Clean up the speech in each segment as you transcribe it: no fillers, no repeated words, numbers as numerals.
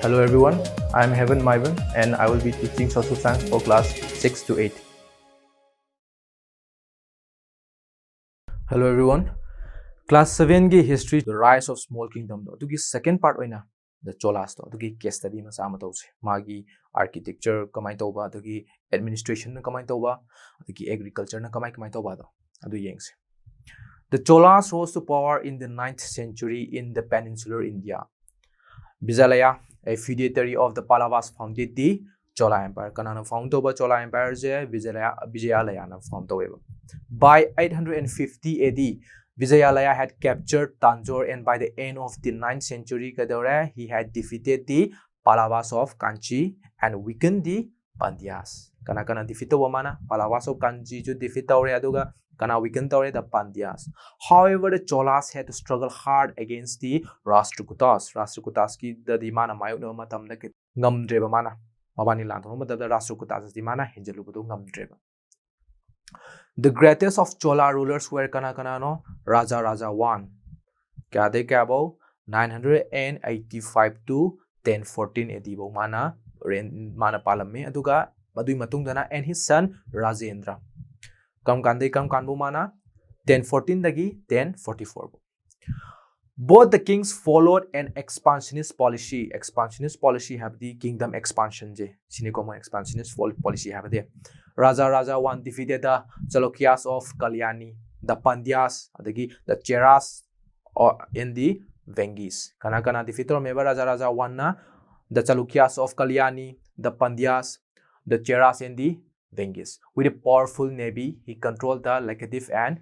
Hello everyone, I am Heaven Maivan and I will be teaching social science for class 6 to 8. Hello everyone, class 7 ki history the rise of small kingdom do ki second part oina the Cholas do ki case study ma sama tawse magi architecture kamai tawba ki administration na kamai tawba ki agriculture na kamai tawba do adu yengse. The Cholas rose to power in the 9th century in the peninsular India. Vijayanagara, a feudatory of the Pallavas, founded the Chola Empire. Kanana found over Chola Empire je Vijayanagara found over. By 850 AD, Vijayanagara had captured Tanjore, and by the end of the 9th century, he had defeated the Pallavas of Kanchi and weakened the Pandyas. Kana defeat mana Pallavas of Kanchi to defeat aduga kana weaken the Pandyas. However, the Cholas had to struggle hard against the Rashtrakutas. Rashtrakutas ki the mana mayukno matam na ngamdreba mana mabani lanthong matam the Rashtrakutas di mana hinjalubudu ngamdreba. The greatest of Chola rulers were kana no Raja I. Kade kabo 985 to 1014 AD bo mana palame aduga madui matungdana and his son Rajendra. Kam kanbu mana 1014 dagi 1044. Both the kings followed an expansionist policy. Expansionist policy have the kingdom expansion je. Sinikomo expansionist policy have the Raja I defeated the Chalukyas of Kalyani, the Pandyas, the Cheras in the Vengis. Kana defeated remember Raja I na the Chalukyas of Kalyani, the Pandyas, the Cheras in the Vengis. With a powerful navy, he controlled the Laccadive and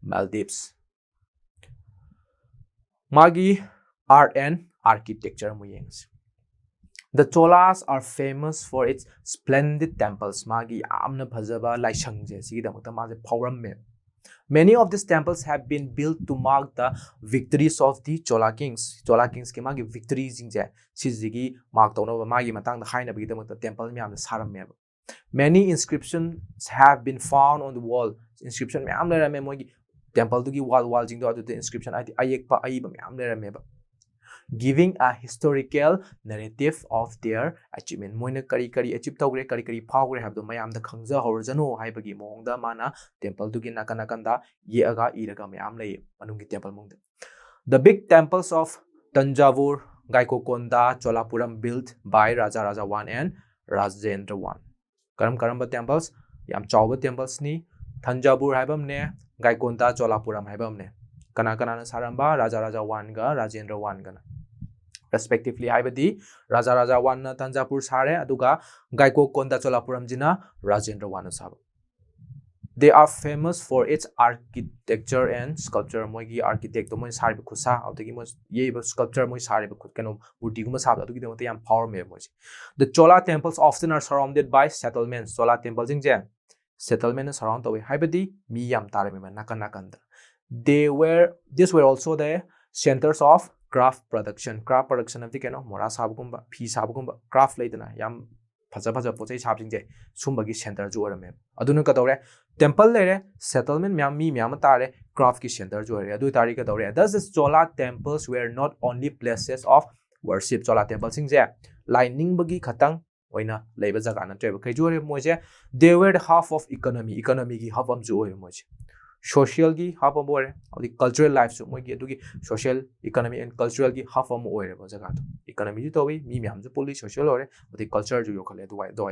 Maldives. Magi art and architecture muyens. The Cholas are famous for its splendid temples. Magi amna phajaba laishangje sigidamata mase phawramme. Many of these temples have been built to mark the victories of the Chola kings. Chola kings ke magi victories jingje sijigi mark tawna magi matang da haina bigidamata temple myam saramme. Many inscriptions have been found on the wall. Inscription myam lerame mogi temple to wall jingdo the inscription ayekpa aiba myam lerame ba, giving a historical narrative of their achievement. Moina kari achieve tawre kari phawre have the mayam da khangja horjano haibagi mongda mana temple to nakanda yeaga iraga myam lay manungi temple mongda. The big temples of Tanjavur, Gaikokonda, Cholapuram built by Raja I and Rajendra I. Karamba temples yam chawba temples ni Tanjavur haibam ne Gaikonda Cholapuram haibam ne kana saramba Raja I ga Rajendra I gana respectively haibadi Raja I na Tanjavur sare aduga Gaikonda Cholapuram jina Rajendra I saba. They are famous for its architecture and sculpture. Moigi architect mo sari khusa audagi mo ye sculpture mo sari kano murti guma sab adugi demote yam power me mo. The Chola temples often are surrounded by settlements. Chola temples jingje settlement is surround away haibadi mi yam tare me nakanda. These were also the centers of craft production. Craft production of the kano mora sabgumba phi sabgumba craft laidana yam phaja pochai sabjingje sumbagi center ju orame adunu kadore temple lere settlement myam tare craft ki center ju ore adu tari kadore. Thus the Chola temples were not only places of worship. Chola temples singje lining bagi khatang oina leiba jaga na trebe kai ju ore moje they were the half of economy gi half am ju ore moje social gi half am ore the cultural life su mogi adu gi social economy and cultural gi half am ore bo jaga to economy ju tobi mi myam ju poli social ore the culture ju yokhale do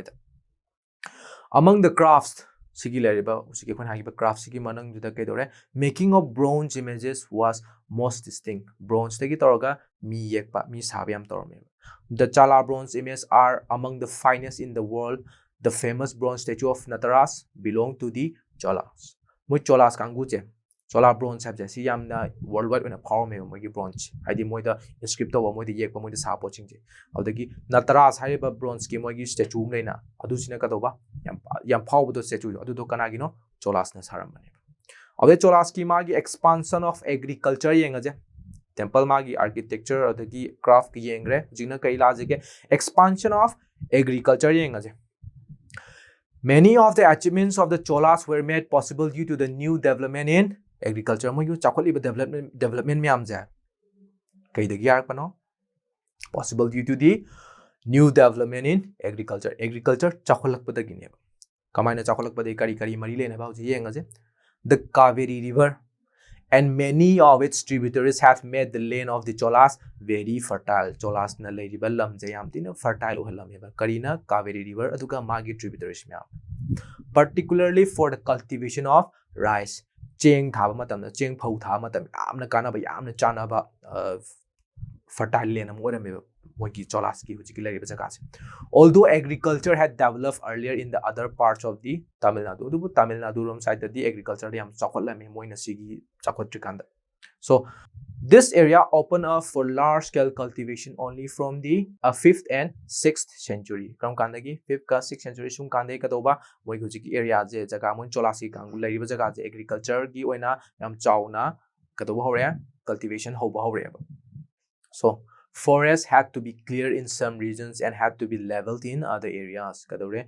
among the crafts sigi leriba sigi khon hagiba crafts sigi manang ju da kai dore making of bronze images was most distinct. Bronze tegi toroga mi yekpa mi sabyam torme. The Chala bronze images are among the finest in the world. The famous bronze statue of Nataras belonged to the Cholas. Moi Cholas kanguje Chola bronze have jasi yamna worldwide when a power me mogi bronze haidi moida inscript over moida yekpa moida sa pochingje adagi Nataras haiba bronze ki mogi statue leina adu sina kadoba yam power do statue adu do kanagi no Cholas na saramane ade Cholas ki magi expansion of agriculture yengaje temple magi architecture adagi craft ki yengre jina kai lajege expansion of agriculture yengaje. Many of the achievements of the Cholas were made possible due to the new development in agriculture. Mo yu chakoli ba development myam ja kai de gyar pano possible due to the new development in agriculture chakhulakpadagineba kamaina chakhulakpadai kari mari lena ba hoji yengaje the Kaveri river and many of its tributaries have made the land of the Cholas very fertile. Cholas na leiriba lamje yamtina fertile ohalameba karina Kaveri river aduga magi tributaries myam, particularly for the cultivation of rice. Cheng thaba matamna cheng phau thaba matam yamna kanaba yamna chanaba fertile land am orameba mogi Cholas ki hujiki leiriba jaga se. Although agriculture had developed earlier in the other parts of the Tamil Nadu, Tamil Nadu rom side the agriculture yam chakolame moina sigi chakotrikanda. So this area opened up for large scale cultivation only from the 5th and 6th century. From kandagi 5th ka 6th century sum kandai kadoba moi hujiki area je jaga mon Cholasi kangu leiriba jaga je agriculture gi oina yam chauna kadoba hore cultivation hoba hore. So forests had to be cleared in some regions and had to be leveled in other areas. Kadore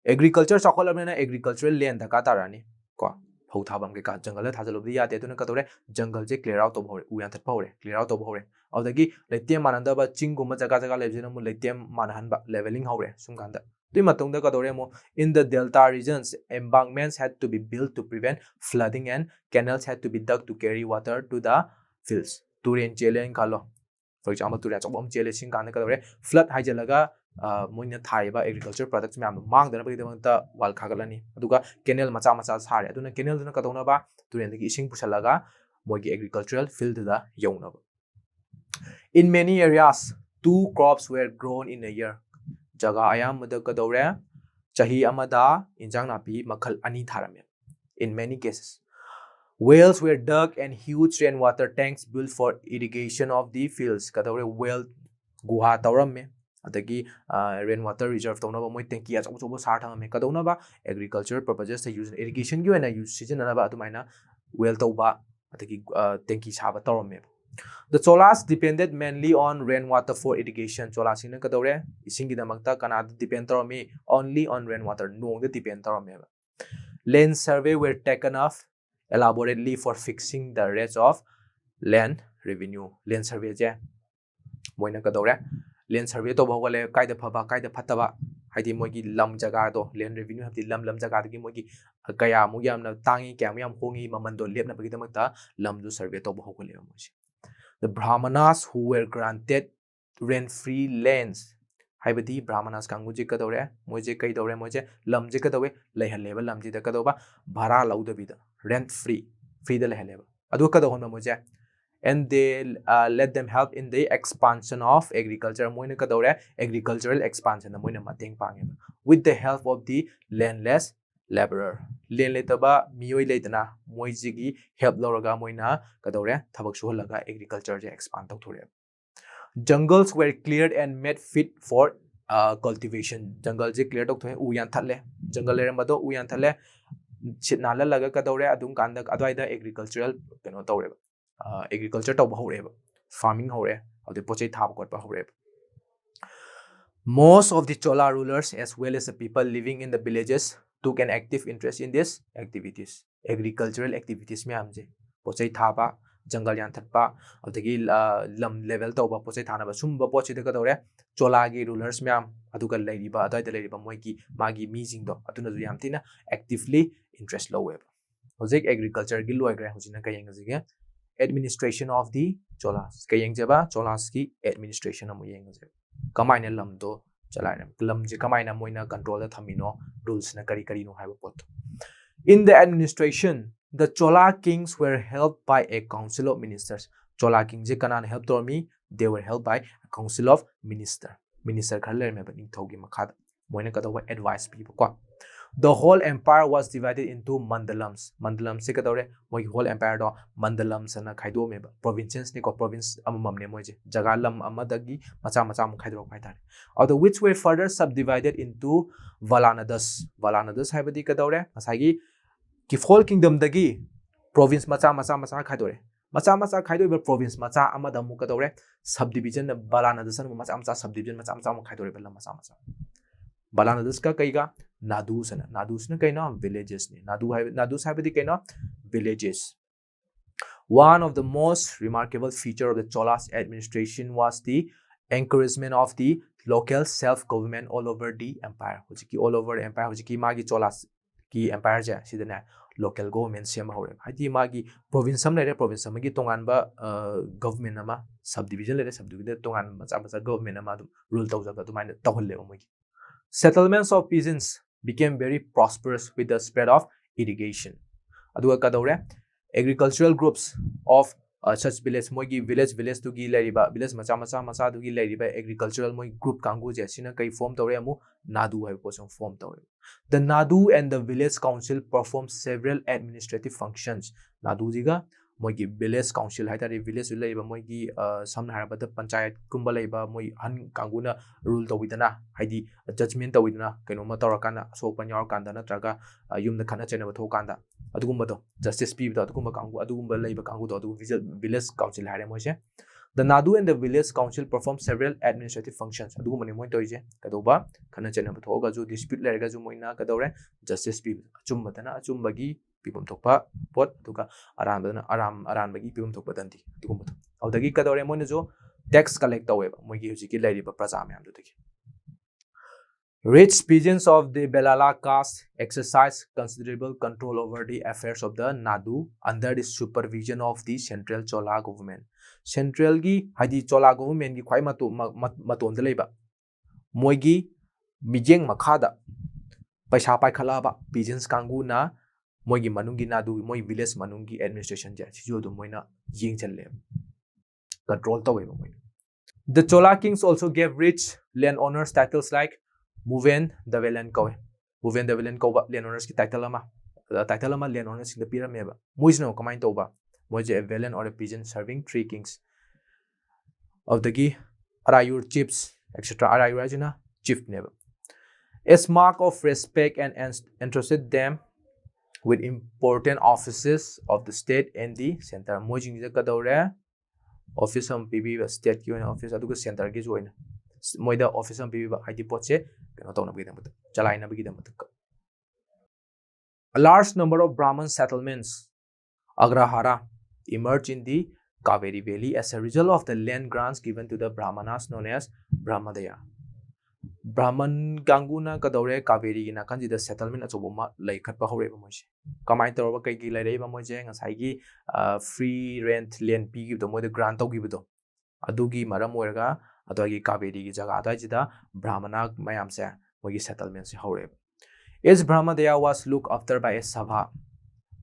agriculture chakolamena agricultural land da katarani ko phau thabam ke ka jungle thajalobi ya te tuna kadore jungle je clear out to bhore uyan that bhore clear out to bhore awdagi letem mananda ba chinguma jaga lebjena mu letem manhan ba leveling hore sum kanda tui matungda kadore mo in the delta regions embankments had to be built to prevent flooding and canals had to be dug to carry water to the fields. Turen chelen kalo, for example, to that of jelly sing can the flood hijalaga moina thaiba agriculture products mam mang the the wal kagalani aduga canal macha sare aduna canal duna kadona ba to the ising pusalaga mogi agricultural field da yona. In many areas 2 crops were grown in a year. Jaga ayam mada kadore chahi amada injang napi makhal ani tharame. In many cases wells were dug and huge rainwater tanks built for irrigation of the fields. Kadore well guha tawramme adagi rainwater reserve tawna moi tanki achobo sar thangame kadona ba agriculture purposes to use irrigation gi na use season na ba adumaina well tawba adagi tanki saba tawramme. The Cholas depended mainly on rainwater for irrigation. Cholas ina kadore isingi damakta kanada depend tawrame only on rainwater no the depend tawrame. Land survey were taken off elaborately for fixing the rates of land revenue. Land survey je moina kadore land survey to bhogale kaida phaba kaida phataba haidi mogi lam jaga do land revenue hati lam jaga gi mogi kaya mu yamna tangi kya mu yam hongi maman do lepna bagi damakta lam du survey to bhogale moji. The Brahmanas who were granted rent free lands haibadi Brahmanas kanguji kadore moje kai dore moje lam je kadore lehaleba lam ji da kadoba bhara laudabida rent free da lehaleba adu kadona moje, and they let them help in the expansion of agriculture moina kadore agricultural expansion moina mateng pange with the help of the landless laborer. Land letaba miyoi leitana moiji gi help loraga moina kadore thabak suhalaga agriculture je expand tawthore. Jungles were cleared and made fit for cultivation. Jungle je clear tok thoe uyan thale jungle le mado uyan thale chitnala laga kadore adum kanda adwaida agricultural keno tawre agriculture tawba hore farming hore ade pochai thab kotba hore. Most of the Chola rulers as well as the people living in the villages took an active interest in these activities. Agricultural activities me amje pochai thaba jungle yan thatpa adagi lam level tawba pochai thana ba sumba pochai da kadore Chola gi rulers me am aduga leiriba adai da leiriba moi gi magi meeting do atuna ju yamtina actively interest low web. Hojik agriculture gi loigra hojina kayeng jige administration of the Cholas kayeng jaba Cholas ki administration amu yeng je kamaina lam do chalaina lam je kamaina moina control da thamino rules na kari no haiba pot. In the administration the Chola kings were helped by a council of ministers. Chola kings je kanan help to me they were helped by a council of minister khaler me bani thogi makhad moina kadawa advice people ko. The whole empire was divided into mandalams. Mandalams se kadore moi whole empire do mandalams na khaido me provinces ni ko province amam ne moje jaga lam amadagi macha mu khaidro paitare of the which were further subdivided into valanadas haibadi kadore asagi ki whole kingdom dagi province macha khaidore macha khaido be province macha amada mu kadore subdivision valanadas macha subdivision macha mu khaidore bala macha valanadas ka kaiga Nadus na kaina villages ne nadus haibadi kaina villages. One of the most remarkable feature of the Cholas administration was the encouragement of the local self-government all over the empire. Hojiki all over the empire, hojiki magi Cholas ki empire ja sidana local government sem hore. Haidi magi province sam lere province sam gi tongan ba government ama subdivision lere subdivision tongan macha government ama rule tawjaba dumaina tawhalle omogi. Settlements of peasants became very prosperous with the spread of irrigation. Aduga kadore agricultural groups of such village moigi village to gi lariba village macha to gi lariba agricultural moi group kangu je sina kai form tawre amu nadu hai posong form tawre. The nadu and the village council perform several administrative functions. Nadu jiga moigi village council hai tari village laiba moigi samna harabada panchayat kumba laiba moi han kanguna rule tawidana haidi judgment tawidana kaino ma tawrakana sopan yarakanda natraga yumda khana chena thokanda adugumba to justice pi to adugumba kangu adugumba laiba kangu to adu village council hare moise. The Nadu and the village council perform several administrative functions. Adugumba ni moi toije kadoba khana chena thoga ju dispute lerga ju moina kadore justice pi achumba dana achumba gi pibum thokpa pot duga aran bagi pibum thokpa danti adugumba to awdagi kadore moina jo tax collect taweba moigi hujiki lairiba praja myam dutaki. Rich peasants of the Belala caste exercise considerable control over the affairs of the Nadu under the supervision of the central Chola government. Central gi hadi Chola government gi khwai maton da leiba moigi mijeng makhada paisa pai khala ba peasants kangu na moigi manungi Nadu moi village manungi administration ja sijo do moina ying challe control taweba moina. The Chola kings also gave rich landowners titles like Muven the Velen Kowe. Muven the Velen Koba landowners ki title ama landowners in the pyramid. Muizno kamain toba. Moje a Velen or a peasant serving 3 kings. Of the gi Arayur chiefs, etc. Arayur ajina chief neba. As mark of respect and entrusted them with important offices of the state and the center. Mojing kadore office am PB state ki office aduga center gi join. Moida office am PB ID potche a large number of Brahmin settlements, Agrahara, emerged in the Kaveri Valley as a result of the land grants given to the Brahmanas known as Brahmadaya. Brahman Ganguna Kadore Kaveri in a the settlement of Obama like Katpahore Moje. Kamaita over Kaki Lareva Mojang as Haigi free rent land P give the Moda grant of Gibido. Adugi Maramuerga. Adagi Kaveri jaga adajida Brahmana mayamse mogi settlements hore. As Brahmadaya was looked after by a sabha.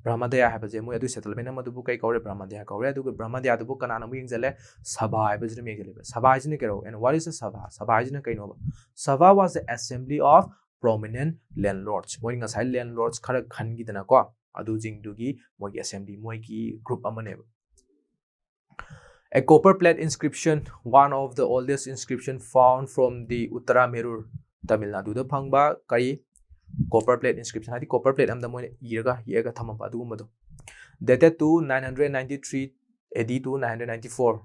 Brahmadaya have a mo adu settlement amadu kai kore Brahmadaya kore adu Brahmadaya adu kanana mu ingzale sabha ibis me gele. Sabha is kero. And what is a sabha? Sabha is kainova. Sabha was the assembly of prominent landlords. Moing as high landlords kara khangi dana ko adu jingdugi mogi assembly mogi group amaneba. A copper plate inscription, one of the oldest inscription found from the Uttara Merur, Tamil Nadu. The Pangba Kari copper plate inscription. Hadi copper plate am the moy yega thamapa dugumado. Dated to 993 AD to 994.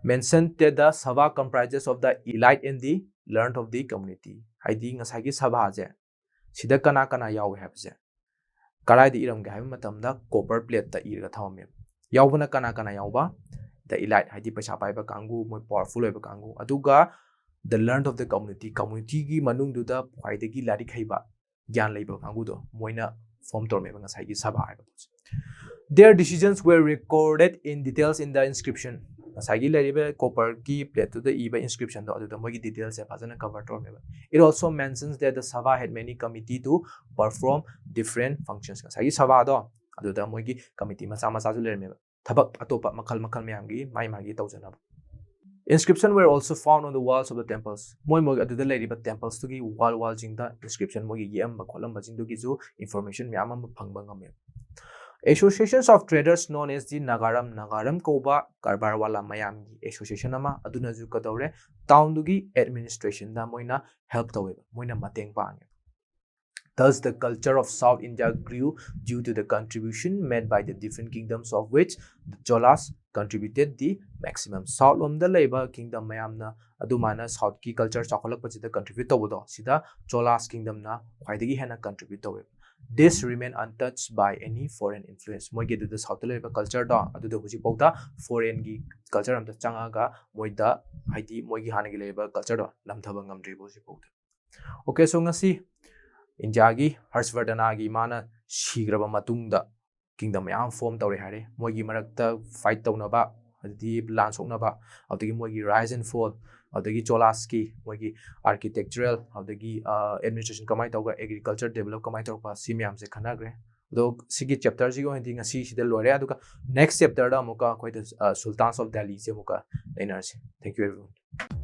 Mentioned that the sabha comprises of the elite and the learned of the community. Hadi ngasagi sabha je. Sida kana yaw have je. Karai the iram gahim matamda copper plate the irga thamame. Yaubana kana yauba the elite hadi paisa paiba kangu more powerful eba kangu aduga the learned of the community gi manung du da khwaidagi lari khaiba gyan leiba kangu do moina form torme ba ngasai gi sabha eba. Their decisions were recorded in details in the inscription. Ngasai gi lari copper ki plate to the eba inscription do adu mogi details e phajana cover torme ba. It also mentions that the sabha had many committee to perform different functions. Ngasai gi sabha do aduda moigi committee macha ju lerme thabak atopa makal mayamgi magi tawjana. Inscriptions were also found on the walls of the temples. Moi aduda leriba temples to gi wall jingda inscription mogi yam bakholam bajing do gi ju information myam am phangba ngame. Associations of traders known as the Nagaram koba karbar wala mayamgi association ama aduna ju kadore town dugi administration da moina help taweba moina mateng pange. Thus, the culture of South India grew due to the contribution made by the different kingdoms, of which the Cholas contributed the maximum. South lomda leba kingdom mayamna adumana South ki culture chakolakpachida contribute tawdo sida Cholas kingdom na khwaidagi hena contribute tawe. This remain untouched by any foreign influence. Moige the South leba culture da adu the huji powda foreign gi culture amta changaga moida haidi moigi hanagi leba culture da lamthaba ngamdri boji powda. Okay, so ngasi India gi Harshvardhana gi mana shigraba matungda kingdom yam form tawre hare moigi marakta fight tawnaba adi plan soknaba adagi moigi rise and fall adagi Cholas ki moigi architectural adagi administration kamai tawga agriculture develop kamai tawpa si myam se khanagre do sigi chapter ji go hindi ngasi sida lore aduka next chapter da amuka koi the sultans of Delhi se amuka learners. Thank you everyone.